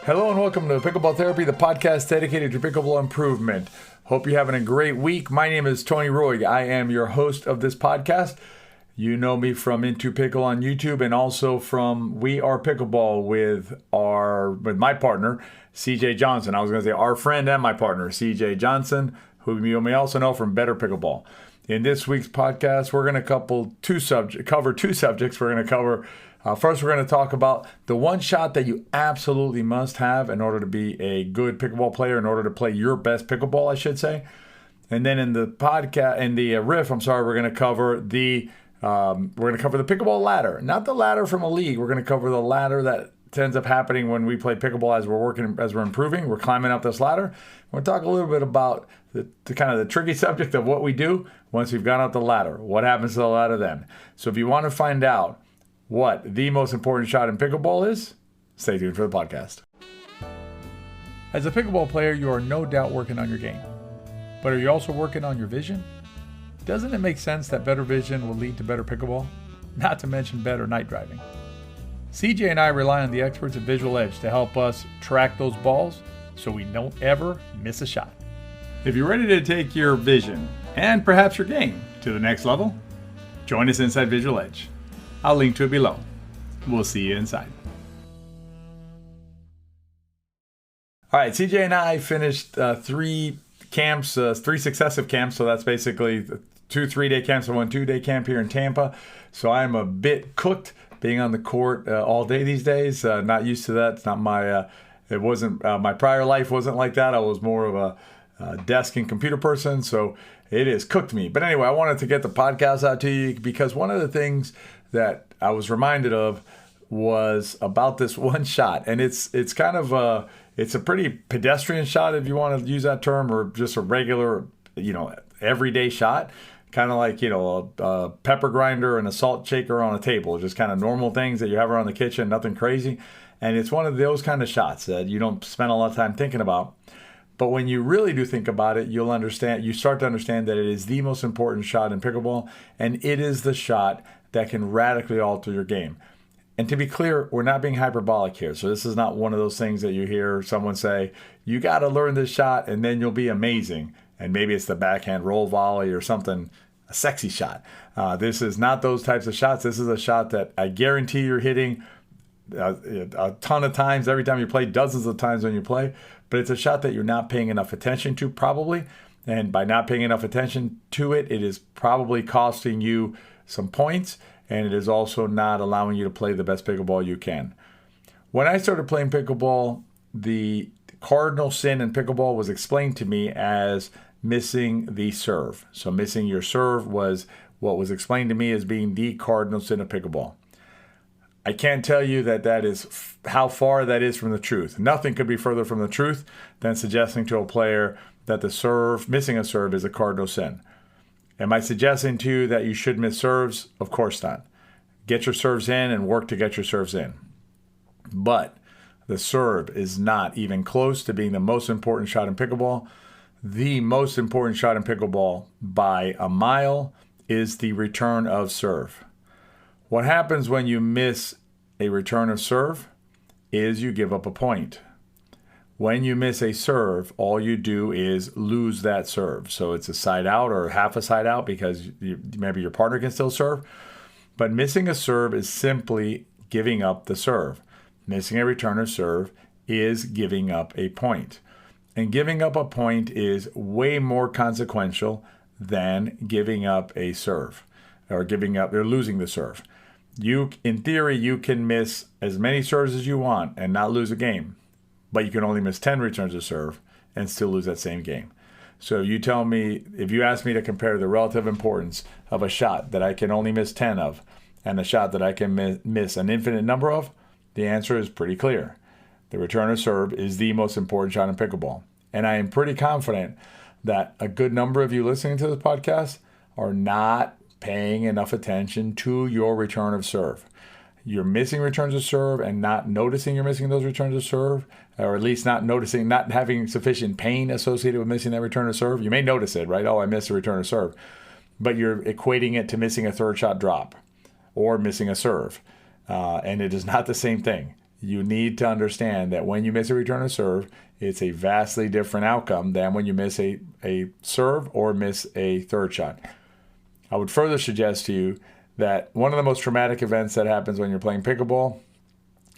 Hello and welcome to Pickleball Therapy, the podcast dedicated to pickleball improvement. Hope you're having a great week. My name is Tony Roig. I am your host of this podcast. You know me from Into Pickle on YouTube and also from We Are Pickleball with my partner, CJ Johnson. I was going to say our friend and my partner, CJ Johnson, who you may also know from Better Pickleball. In this week's podcast, we're going to cover two subjects. We're going to cover first, we're going to talk about the one shot that you absolutely must have in order to be a good pickleball player, in order to play your best pickleball, I should say. And then in the podcast, we're going to cover the pickleball ladder, not the ladder from a league. We're going to cover the ladder that ends up happening when we play pickleball as we're improving. We're climbing up this ladder. We'll talk a little bit about the kind of the tricky subject of what we do once we've gone up the ladder. What happens to the ladder then? So if you want to find out what the most important shot in pickleball is, stay tuned for the podcast. As a pickleball player, you are no doubt working on your game. But are you also working on your vision? Doesn't it make sense that better vision will lead to better pickleball? Not to mention better night driving. CJ and I rely on the experts at Visual Edge to help us track those balls so we don't ever miss a shot. If you're ready to take your vision and perhaps your game to the next level, join us inside Visual Edge. I'll link to it below. We'll see you inside. All right, CJ and I finished three successive camps. So that's basically 2 3-day camps and 1 2-day camp here in Tampa. So I'm a bit cooked being on the court all day these days. Not used to that. It's not my. It wasn't my prior life wasn't like that. I was more of a desk and computer person. So it has cooked me. But anyway, I wanted to get the podcast out to you because one of the things that I was reminded of was about this one shot, and it's kind of it's a pretty pedestrian shot if you want to use that term, or just a regular, everyday shot, kind of like a pepper grinder and a salt shaker on a table, just kind of normal things that you have around the kitchen, nothing crazy. And it's one of those kind of shots that you don't spend a lot of time thinking about. But when you really do think about it, you start to understand that it is the most important shot in pickleball, and it is the shot that can radically alter your game. And to be clear, we're not being hyperbolic here. So this is not one of those things that you hear someone say, you got to learn this shot and then you'll be amazing. And maybe it's the backhand roll volley or something, a sexy shot. This is not those types of shots. This is a shot that I guarantee you're hitting a ton of times every time you play, dozens of times when you play. But it's a shot that you're not paying enough attention to probably. And by not paying enough attention to it, it is probably costing you some points, and it is also not allowing you to play the best pickleball you can. When I started playing pickleball, the cardinal sin in pickleball was explained to me as missing the serve. So missing your serve was what was explained to me as being the cardinal sin of pickleball. I can't tell you that is how far that is from the truth. Nothing could be further from the truth than suggesting to a player that missing a serve is a cardinal sin. Am I suggesting to you that you should miss serves? Of course not. Get your serves in and work to get your serves in. But the serve is not even close to being the most important shot in pickleball. The most important shot in pickleball by a mile is the return of serve. What happens when you miss a return of serve is you give up a point. When you miss a serve, all you do is lose that serve. So it's a side out or half a side out because maybe your partner can still serve. But missing a serve is simply giving up the serve. Missing a return of serve is giving up a point. And giving up a point is way more consequential than giving up a serve or losing the serve. In theory, you can miss as many serves as you want and not lose a game. But you can only miss 10 returns of serve and still lose that same game. So you tell me, if you ask me to compare the relative importance of a shot that I can only miss 10 of and a shot that I can miss an infinite number of, the answer is pretty clear. The return of serve is the most important shot in pickleball. And I am pretty confident that a good number of you listening to this podcast are not paying enough attention to your return of serve. You're missing returns of serve and not noticing you're missing those returns of serve, or at least not having sufficient pain associated with missing that return of serve. You may notice it, right? Oh, I missed a return of serve. But you're equating it to missing a third shot drop or missing a serve. And it is not the same thing. you need to understand that when you miss a return of serve, it's a vastly different outcome than when you miss a serve or miss a third shot. I would further suggest to you that one of the most traumatic events that happens when you're playing pickleball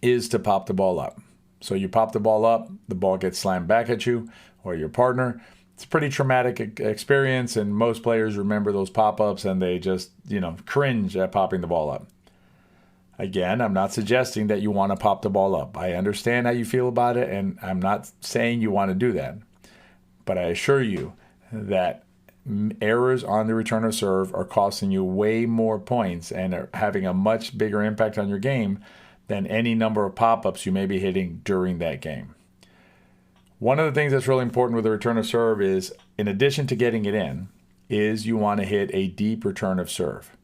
is to pop the ball up. So you pop the ball up, the ball gets slammed back at you or your partner. It's a pretty traumatic experience, and most players remember those pop-ups and they just, cringe at popping the ball up. Again, I'm not suggesting that you want to pop the ball up. I understand how you feel about it, and I'm not saying you want to do that. But I assure you that errors on the return of serve are costing you way more points and are having a much bigger impact on your game than any number of pop-ups you may be hitting during that game. One of the things that's really important with the return of serve is, in addition to getting it in, is you want to hit a deep return of serve.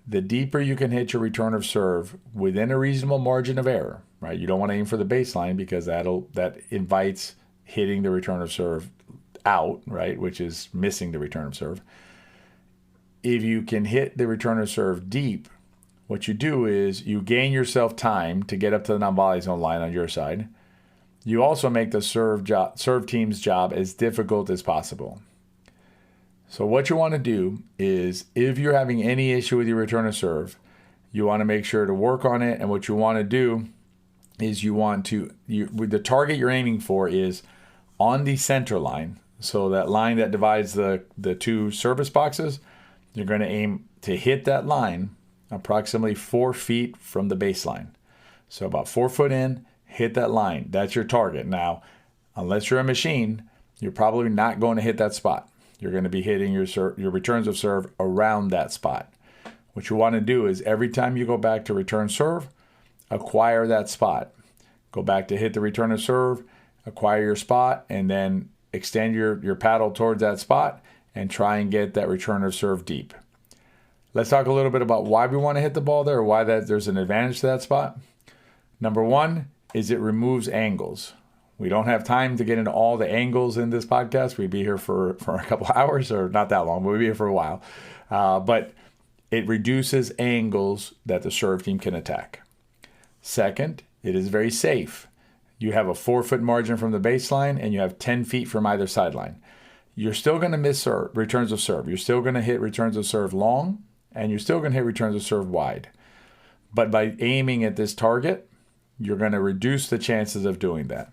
The deeper you can hit your return of serve within a reasonable margin of error, right? You don't want to aim for the baseline because that invites hitting the return of serve out, right? Which is missing the return of serve. If you can hit the return of serve deep, what you do is you gain yourself time to get up to the non-volley zone line on your side. You also make the serve team's job as difficult as possible. So what you want to do is, if you're having any issue with your return of serve, you want to make sure to work on it. And what you want to do is the target you're aiming for is on the center line. So that line that divides the two service boxes, you're going to aim to hit that line approximately 4 feet from the baseline. So about 4 foot in, hit that line. That's your target. Now, unless you're a machine, you're probably not going to hit that spot. You're going to be hitting your returns of serve around that spot. What you want to do is, every time you go back to return serve, acquire that spot. Go back to hit the return of serve, acquire your spot, and then extend your paddle towards that spot and try and get that return of serve deep. Let's talk a little bit about why we want to hit the ball there, or why there's an advantage to that spot. Number one is it removes angles. We don't have time to get into all the angles in this podcast. We'd be here for a couple hours, or not that long, but we'd be here for a while. But it reduces angles that the serve team can attack. Second, it is very safe. You have a 4 foot margin from the baseline, and you have 10 feet from either sideline. You're still going to miss returns of serve. You're still going to hit returns of serve long, and you're still going to hit returns of serve wide. But by aiming at this target, you're going to reduce the chances of doing that.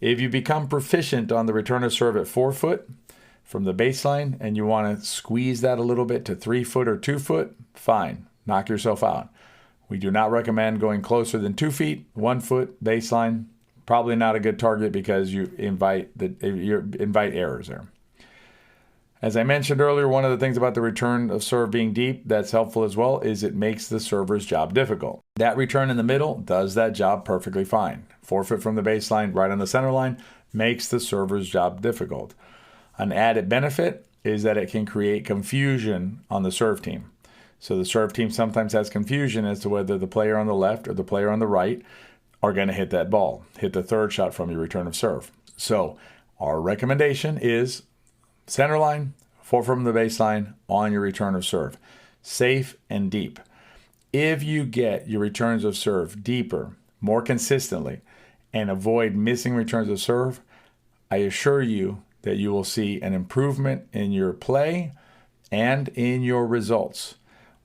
If you become proficient on the return of serve at 4 foot from the baseline, and you want to squeeze that a little bit to 3 foot or 2 foot, fine, knock yourself out. We do not recommend going closer than 2 feet, 1 foot baseline. Probably not a good target because you invite errors there. As I mentioned earlier, one of the things about the return of serve being deep that's helpful as well is it makes the server's job difficult. That return in the middle does that job perfectly fine. 4 foot from the baseline, right on the center line, makes the server's job difficult. An added benefit is that it can create confusion on the serve team. So the serve team sometimes has confusion as to whether the player on the left or the player on the right are going to hit that ball, hit the third shot from your return of serve. So our recommendation is center line, 4 from the baseline on your return of serve. Safe and deep. If you get your returns of serve deeper, more consistently, and avoid missing returns of serve, I assure you that you will see an improvement in your play and in your results.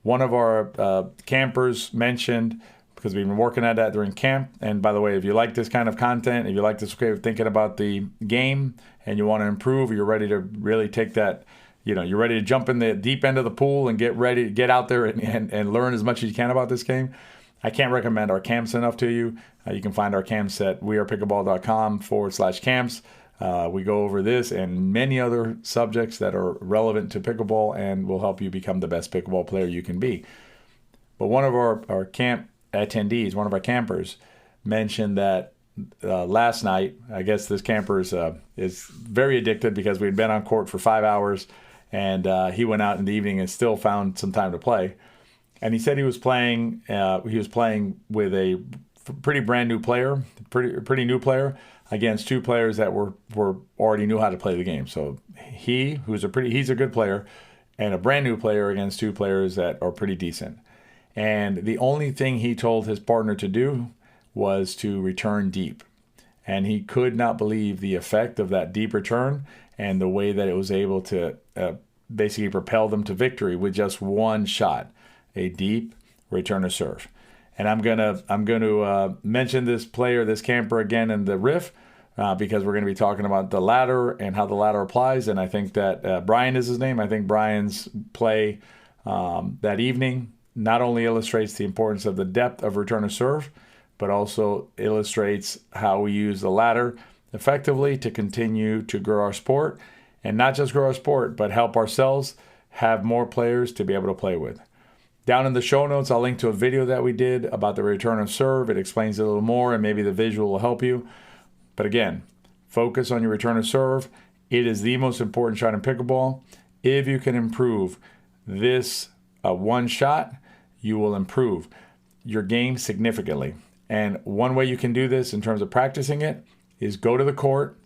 One of our campers mentioned, because we've been working at that during camp, and by the way, if you like this kind of content, if you like this way of thinking about the game and you want to improve, you're ready to really take that, you're ready to jump in the deep end of the pool and get out there and learn as much as you can about this game, I can't recommend our camps enough to you. You can find our camps at wearepickleball.com/camps. We go over this and many other subjects that are relevant to pickleball and will help you become the best pickleball player you can be. But one of our camp attendees, one of our campers, mentioned that last night, I guess this camper is very addicted because we'd been on court for 5 hours, and he went out in the evening and still found some time to play. And he said he was playing with a pretty brand new player, pretty new player, against two players that were already knew how to play the game. So he's a good player, and a brand new player against two players that are pretty decent. And the only thing he told his partner to do was to return deep. And he could not believe the effect of that deep return and the way that it was able to basically propel them to victory with just one shot, a deep return to serve. And I'm gonna mention this player, this camper again in the riff, because we're going to be talking about the ladder and how the ladder applies. And I think that Brian is his name. I think Brian's play that evening not only illustrates the importance of the depth of return to serve, but also illustrates how we use the ladder effectively to continue to grow our sport, and not just grow our sport, but help ourselves have more players to be able to play with. Down in the show notes, I'll link to a video that we did about the return of serve. It explains it a little more, and maybe the visual will help you. But again, focus on your return of serve. It is the most important shot in pickleball. If you can improve this one shot, you will improve your game significantly. And one way you can do this in terms of practicing it is go to the court.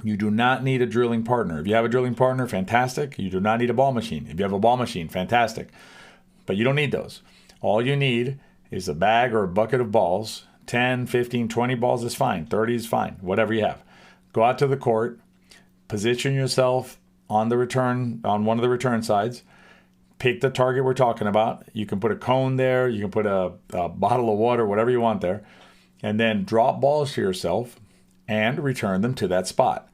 You do not need a drilling partner. If you have a drilling partner, fantastic. You do not need a ball machine. If you have a ball machine, fantastic. But you don't need those. All you need is a bag or a bucket of balls. 10, 15, 20 balls is fine. 30 is fine. Whatever you have. Go out to the court. Position yourself on the return, on one of the return sides. Pick the target we're talking about. You can put a cone there. You can put a bottle of water, whatever you want there. And then drop balls to yourself and return them to that spot.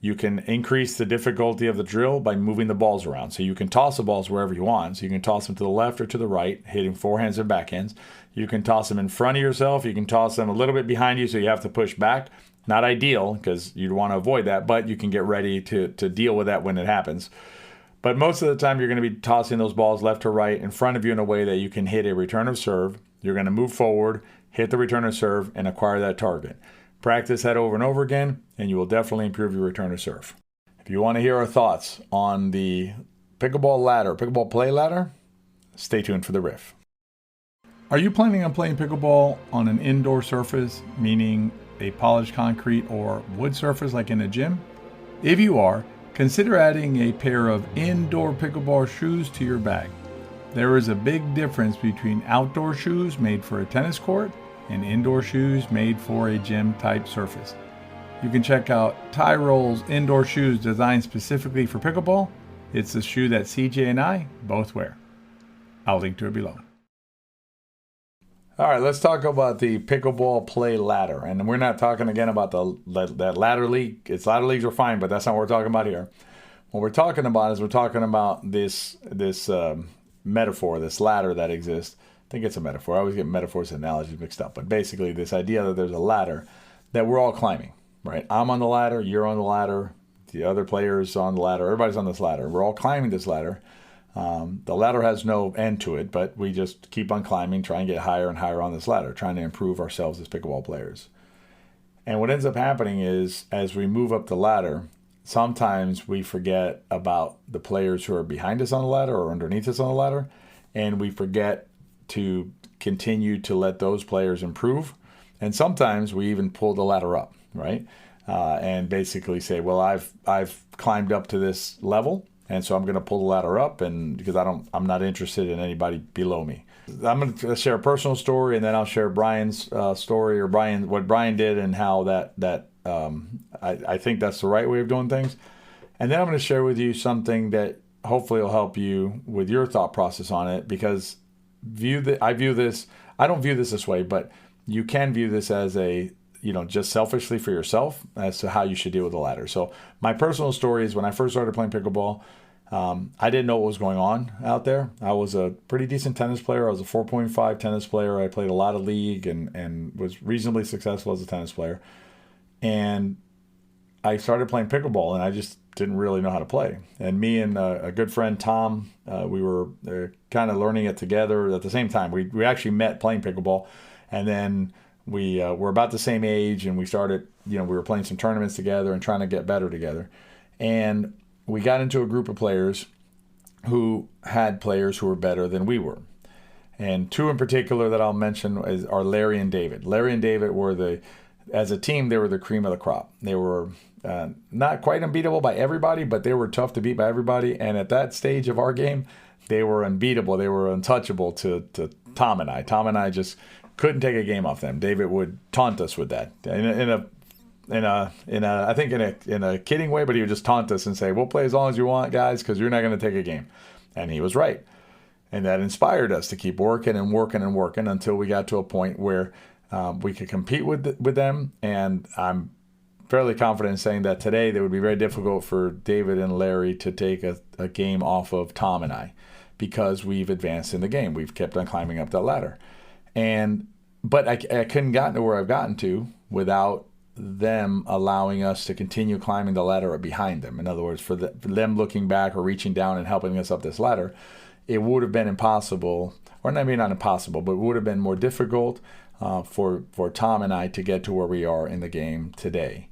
You can increase the difficulty of the drill by moving the balls around. So you can toss the balls wherever you want. So you can toss them to the left or to the right, hitting forehands and backhands. You can toss them in front of yourself. You can toss them a little bit behind you, so you have to push back. Not ideal, because you'd want to avoid that, but you can get ready to deal with that when it happens. But most of the time, you're going to be tossing those balls left to right in front of you in a way that you can hit a return of serve. You're going to move forward, hit the return of serve, and acquire that target. Practice that over and over again, and you will definitely improve your return to serve. If you want to hear our thoughts on the pickleball ladder, pickleball play ladder, stay tuned for the riff. Are you planning on playing pickleball on an indoor surface, meaning a polished concrete or wood surface like in a gym? If you are, consider adding a pair of indoor pickleball shoes to your bag. There is a big difference between outdoor shoes made for a tennis court and indoor shoes made for a gym type surface. You can check out Tyrol's indoor shoes designed specifically for pickleball. It's the shoe that CJ and I both wear. I'll link to it below. All right, let's talk about the pickleball play ladder. And we're not talking again about that ladder league. It's ladder leagues are fine, but that's not what we're talking about here. What we're talking about is we're talking about this metaphor, this ladder that exists. I think it's a metaphor. I always get metaphors and analogies mixed up. But basically this idea that there's a ladder that we're all climbing, right? I'm on the ladder, you're on the ladder, the other players on the ladder, everybody's on this ladder. We're all climbing this ladder. The ladder has no end to it, but we just keep on climbing, try and get higher and higher on this ladder, trying to improve ourselves as pickleball players. And what ends up happening is, as we move up the ladder, sometimes we forget about the players who are behind us on the ladder or underneath us on the ladder, and we forget to continue to let those players improve. And sometimes we even pull the ladder up, right? And basically say, well, I've climbed up to this level, and so I'm going to pull the ladder up, and because I'm not interested in anybody below me. I'm going to share a personal story, and then I'll share Brian's story, or what Brian did, and how I think that's the right way of doing things. And then I'm going to share with you something that hopefully will help you with your thought process on it, because I don't view this way, but you can view this as just selfishly for yourself as to how you should deal with the ladder. So my personal story is when I first started playing pickleball, I didn't know what was going on out there. I was a pretty decent tennis player. I was a 4.5 tennis player. I played a lot of league and was reasonably successful as a tennis player. And I started playing pickleball, and I just didn't really know how to play. And me and a good friend, Tom, we were kind of learning it together at the same time. We actually met playing pickleball, and then we were about the same age, and we started, we were playing some tournaments together and trying to get better together. And we got into a group of players who had players who were better than we were. And two in particular that I'll mention are Larry and David. Larry and David were as a team, they were the cream of the crop. They were not quite unbeatable by everybody, but they were tough to beat by everybody. And at that stage of our game, they were unbeatable. They were untouchable to Tom and I. Tom and I just couldn't take a game off them. David would taunt us with that in a kidding way, but he would just taunt us and say, "We'll play as long as you want, guys, because you're not going to take a game." And he was right. And that inspired us to keep working and working and working until we got to a point where we could compete with them. And I'm fairly confident in saying that today it would be very difficult for David and Larry to take a game off of Tom and I, because we've advanced in the game. We've kept on climbing up that ladder. But I couldn't gotten to where I've gotten to without them allowing us to continue climbing the ladder behind them. In other words, for them looking back or reaching down and helping us up this ladder, it would have been impossible, or maybe not impossible, but it would have been more difficult for Tom and I to get to where we are in the game today.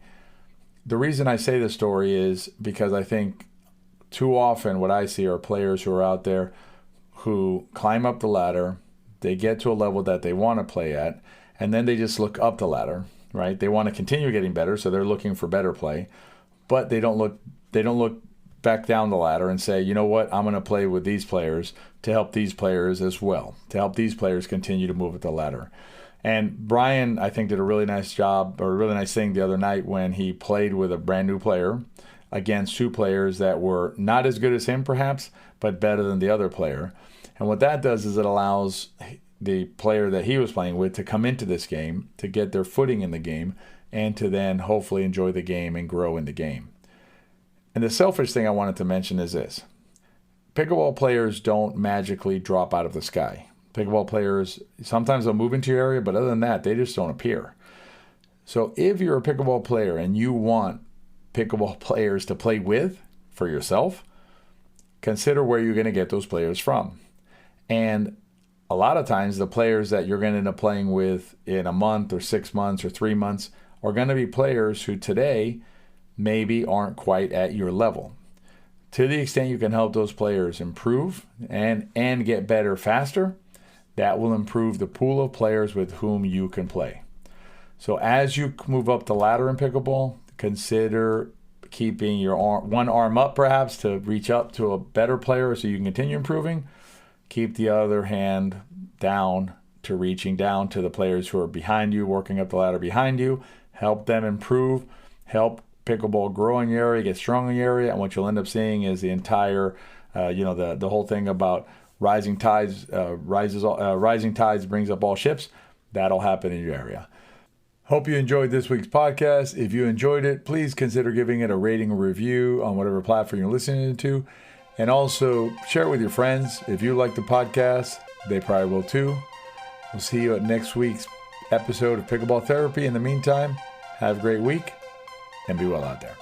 The reason I say this story is because I think too often what I see are players who are out there who climb up the ladder, they get to a level that they want to play at, and then they just look up the ladder, right? They want to continue getting better, so they're looking for better play, but they don't look back down the ladder and say, you know what, I'm going to play with these players to help these players as well, to help these players continue to move up the ladder. And Brian, I think, did a really nice job, or a really nice thing the other night when he played with a brand new player against two players that were not as good as him perhaps, but better than the other player. And what that does is it allows the player that he was playing with to come into this game, to get their footing in the game, and to then hopefully enjoy the game and grow in the game. And the selfish thing I wanted to mention is this. Pickleball players don't magically drop out of the sky. Pickleball players, sometimes they'll move into your area, but other than that, they just don't appear. So if you're a pickleball player and you want pickleball players to play with for yourself, consider where you're going to get those players from. And a lot of times the players that you're going to end up playing with in a month or 6 months or 3 months are going to be players who today maybe aren't quite at your level. To the extent you can help those players improve and get better faster, that will improve the pool of players with whom you can play. So as you move up the ladder in pickleball, consider keeping your one arm up perhaps to reach up to a better player so you can continue improving. Keep the other hand down to reaching down to the players who are behind you, working up the ladder behind you. Help them improve. Help pickleball grow in your area, get strong in your area, and what you'll end up seeing is the entire, the whole thing about rising tides brings up all ships. That'll happen in your area. Hope you enjoyed this week's podcast. If you enjoyed it, please consider giving it a rating or review on whatever platform you're listening to. And also share it with your friends. If you like the podcast, they probably will too. We'll see you at next week's episode of Pickleball Therapy. In the meantime, have a great week and be well out there.